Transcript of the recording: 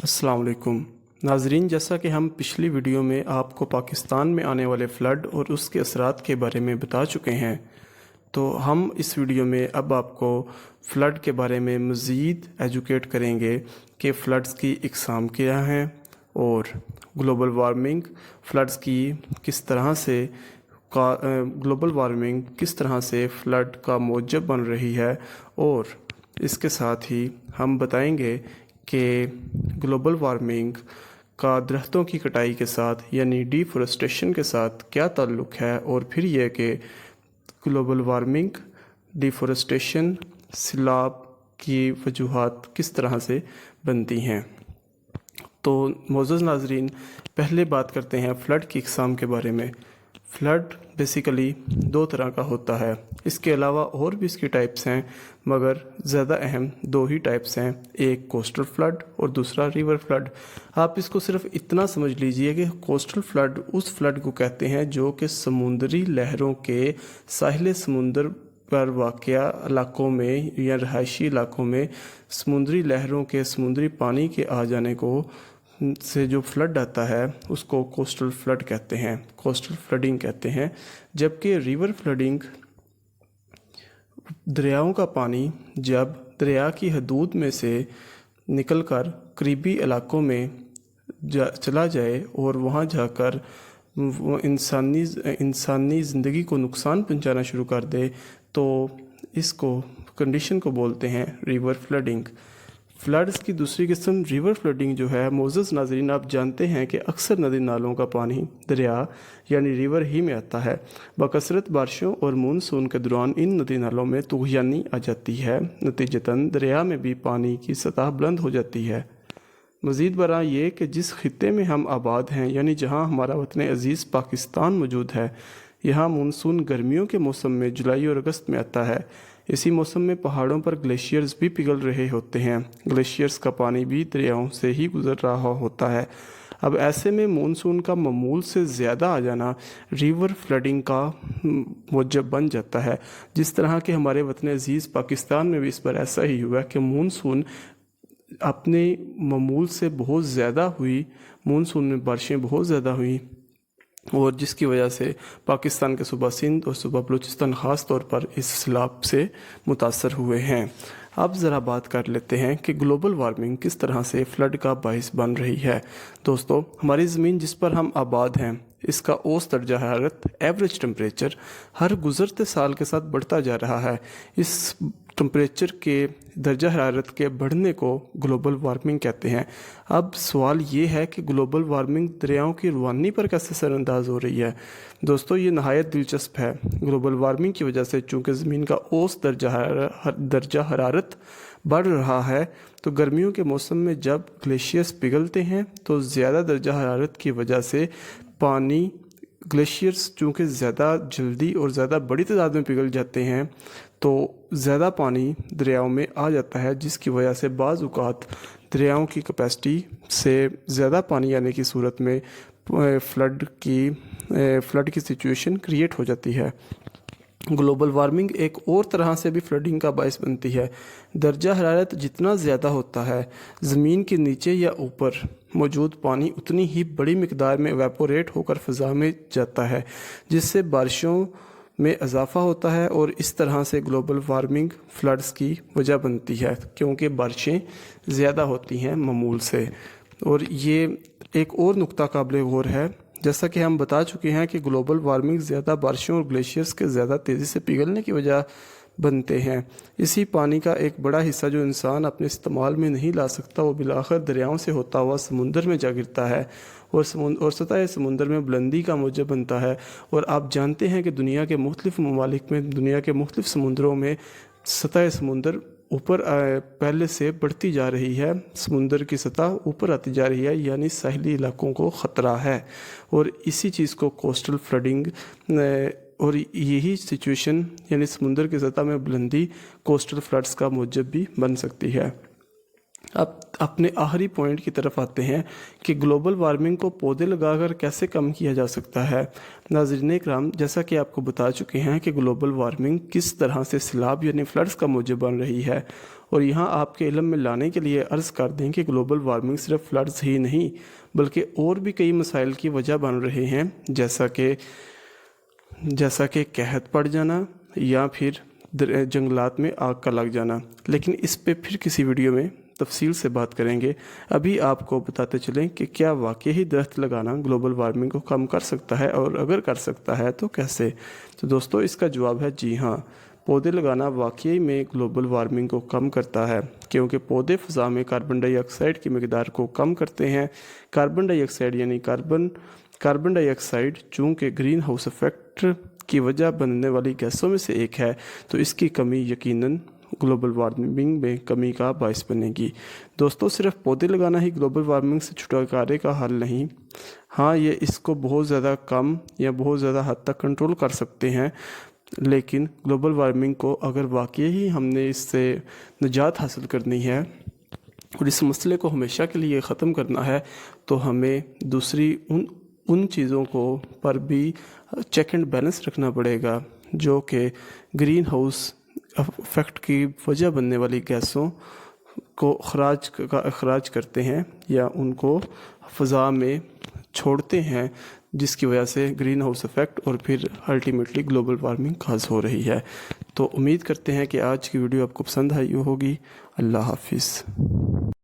अस्सलाम वालेकुम नाजरीन, जैसा कि हम पिछली वीडियो में आपको पाकिस्तान में आने वाले फ़्लड और उसके असरात के बारे में बता चुके हैं, तो हम इस वीडियो में अब आपको फ़्लड के बारे में मज़ीद एजुकेट करेंगे कि फ़्लड्स की इक़साम क्या हैं और ग्लोबल वार्मिंग फ़्लड्स की किस तरह से ग्लोबल वार्मिंग किस तरह से फ़्लड का मौजब बन रही है। और इसके साथ ही हम बताएंगे कि ग्लोबल वार्मिंग का दरख्तों की कटाई के साथ यानी डिफॉरेस्टेशन के साथ क्या ताल्लुक़ है, और फिर यह कि ग्लोबल वार्मिंग, डिफॉरेस्टेशन, सैलाब की वजूहात किस तरह से बनती हैं। तो मोअज़्ज़ज़ नाज़रीन, पहले बात करते हैं फ़्लड की इक़साम के बारे में। फ़्लड बेसिकली दो तरह का होता है, इसके अलावा और भी इसकी टाइप्स हैं, मगर ज़्यादा अहम दो ही टाइप्स हैं, एक कोस्टल फ़्लड और दूसरा रिवर फ़्लड। आप इसको सिर्फ इतना समझ लीजिए कि कोस्टल फ़्लड उस फ़्लड को कहते हैं जो कि समुद्री लहरों के साहिल समुंदर पर वाक़या इलाकों में या रहायशी इलाकों में समुद्री लहरों के समुद्री पानी के आ जाने को से जो फ्लड आता है उसको कोस्टल फ्लड कहते हैं, कोस्टल फ्लडिंग कहते हैं। जबकि रिवर फ्लडिंग दरियाओं का पानी जब दरिया की हदूद में से निकलकर करीबी इलाकों में चला जाए और वहाँ जाकर वो इंसानी ज़िंदगी को नुकसान पहुँचाना शुरू कर दे, तो इसको कंडीशन को बोलते हैं रिवर फ्लडिंग। फ्लड्स की दूसरी किस्म रिवर फ्लडिंग जो है, मोअज़्ज़ज़ नाज़रीन, आप जानते हैं कि अक्सर नदी नालों का पानी दरिया यानी रिवर ही में आता है। बकसरत बारिशों और मानसून के दौरान इन नदी नालों में तुग़यानी आ जाती है, नतीजतन दरिया में भी पानी की सतह बुलंद हो जाती है। मज़ीद बरा ये कि जिस खित्ते में हम आबाद हैं यानी जहाँ हमारा वतन अज़ीज़ पाकिस्तान मौजूद है, यहाँ मानसून गर्मियों के मौसम में जुलाई और अगस्त में आता है। इसी मौसम में पहाड़ों पर ग्लेशियर्स भी पिघल रहे होते हैं, ग्लेशियर्स का पानी भी दरियाओं से ही गुजर रहा होता है। अब ऐसे में मानसून का मामूल से ज़्यादा आ जाना रिवर फ्लडिंग का मौजब बन जाता है। जिस तरह के हमारे वतन अज़ीज़ पाकिस्तान में भी इस पर ऐसा ही हुआ कि मानसून अपने मामूल से बहुत ज़्यादा हुई, मानसून में बारिशें बहुत ज़्यादा हुई और जिसकी वजह से पाकिस्तान के सूबा सिंध और सूबा बलूचिस्तान ख़ास तौर पर इस सैलाब से मुतासर हुए हैं। अब ज़रा बात कर लेते हैं कि ग्लोबल वार्मिंग किस तरह से फ़्लड का बाइस बन रही है। दोस्तों, हमारी ज़मीन जिस पर हम आबाद हैं, इसका औसत दर्जा हरारत, एवरेज टेम्परेचर हर गुज़रते साल के साथ बढ़ता जा रहा है। इस टेम्परेचर के दर्जा हरारत के बढ़ने को ग्लोबल वार्मिंग कहते हैं। अब सवाल ये है कि ग्लोबल वार्मिंग दरियाओं की रवानी पर कैसे असरअंदाज हो रही है। दोस्तों, ये नहायत दिलचस्प है। ग्लोबल वार्मिंग की वजह से चूँकि ज़मीन का औसत दर्जा हरारत बढ़ रहा है, तो गर्मियों के मौसम में जब ग्लेशियर्स पिघलते हैं तो ज़्यादा दर्जा हरारत की वजह से पानी ग्लेशियर्स चूँकि ज़्यादा जल्दी और ज़्यादा बड़ी तादाद में पिघल जाते हैं, तो ज़्यादा पानी दरियाओं में आ जाता है, जिसकी वजह से बाज़ औक़ात दरियाओं की कैपेसिटी से ज़्यादा पानी आने की सूरत में फ़्लड की सिचुएशन क्रिएट हो जाती है। ग्लोबल वार्मिंग एक और तरह से भी फ्लडिंग का बायस बनती है। दर्जा हरारत जितना ज़्यादा होता है, ज़मीन के नीचे या ऊपर मौजूद पानी उतनी ही बड़ी मिकदार में एवेपोरेट होकर फ़ज़ा में जाता है, जिससे बारिशों में इजाफ़ा होता है और इस तरह से ग्लोबल वार्मिंग फ़्लड्स की वजह बनती है, क्योंकि बारिशें ज़्यादा होती हैं मामूल से। और ये एक और नुक्ता काबिल गौर है, जैसा कि हम बता चुके हैं कि ग्लोबल वार्मिंग ज़्यादा बारिशों और ग्लेशियर्स के ज़्यादा तेज़ी से पिघलने की वजह बनते हैं। इसी पानी का एक बड़ा हिस्सा जो इंसान अपने इस्तेमाल में नहीं ला सकता, वो बिलाखिर दरियाओं से होता हुआ समुंदर में जा गिरता है और सतह समुंदर में बुलंदी का मौजब बनता है। और आप जानते हैं कि दुनिया के मुख्तलिफ़ ममालिक में, दुनिया के मुख्तलिफ़ समुंदरों में सतह समुंदर ऊपर पहले से बढ़ती जा रही है, समुंदर की सतह ऊपर आती जा रही है, यानी साहिली इलाकों को ख़तरा है। और इसी चीज़ को कोस्टल फ्लडिंग और यही सिचुएशन यानी समुंदर की सतह में बुलंदी कोस्टल फ्लड्स का मौजब भी बन सकती है। अब अपने आखिरी पॉइंट की तरफ आते हैं कि ग्लोबल वार्मिंग को पौधे लगाकर कैसे कम किया जा सकता है। नाज़रीन इकराम, जैसा कि आपको बता चुके हैं कि ग्लोबल वार्मिंग किस तरह से सैलाब यानी फ्लड्स का मौजब बन रही है اور یہاں آپ کے علم میں لانے کے لیے عرض کر دیں کہ گلوبل وارمنگ صرف فلڈز ہی نہیں بلکہ اور بھی کئی مسائل کی وجہ بن رہے ہیں، جیسا کہ قحط پڑ جانا یا پھر جنگلات میں آگ کا لگ جانا، لیکن اس پہ پھر کسی ویڈیو میں تفصیل سے بات کریں گے۔ ابھی آپ کو بتاتے چلیں کہ کیا واقعی درخت لگانا گلوبل وارمنگ کو کم کر سکتا ہے، اور اگر کر سکتا ہے تو کیسے؟ تو دوستو اس کا جواب ہے جی ہاں، پودے لگانا واقعی میں گلوبل وارمنگ کو کم کرتا ہے، کیونکہ پودے فضا میں کاربن ڈائی آکسائڈ کی مقدار کو کم کرتے ہیں۔ کاربن ڈائی آکسائڈ یعنی کاربن ڈائی آکسائڈ چونکہ گرین ہاؤس ایفیکٹ کی وجہ بننے والی گیسوں میں سے ایک ہے، تو اس کی کمی یقیناً گلوبل وارمنگ میں کمی کا باعث بنے گی۔ دوستو صرف پودے لگانا ہی گلوبل وارمنگ سے چھٹکارے کا حل نہیں، ہاں یہ اس کو بہت زیادہ کم یا بہت زیادہ حد تک کنٹرول کر سکتے ہیں، لیکن گلوبل وارمنگ کو اگر واقعی ہی ہم نے اس سے نجات حاصل کرنی ہے اور اس مسئلے کو ہمیشہ کے لیے ختم کرنا ہے، تو ہمیں دوسری ان چیزوں کو پر بھی چیک اینڈ بیلنس رکھنا پڑے گا جو کہ گرین ہاؤس ایفیکٹ کی وجہ بننے والی گیسوں کو اخراج کرتے ہیں یا ان کو فضا میں چھوڑتے ہیں، جس کی وجہ سے گرین ہاؤس ایفیکٹ اور پھر الٹیمیٹلی گلوبل وارمنگ کاز ہو رہی ہے۔ تو امید کرتے ہیں کہ آج کی ویڈیو آپ کو پسند آئی ہوگی۔ اللہ حافظ۔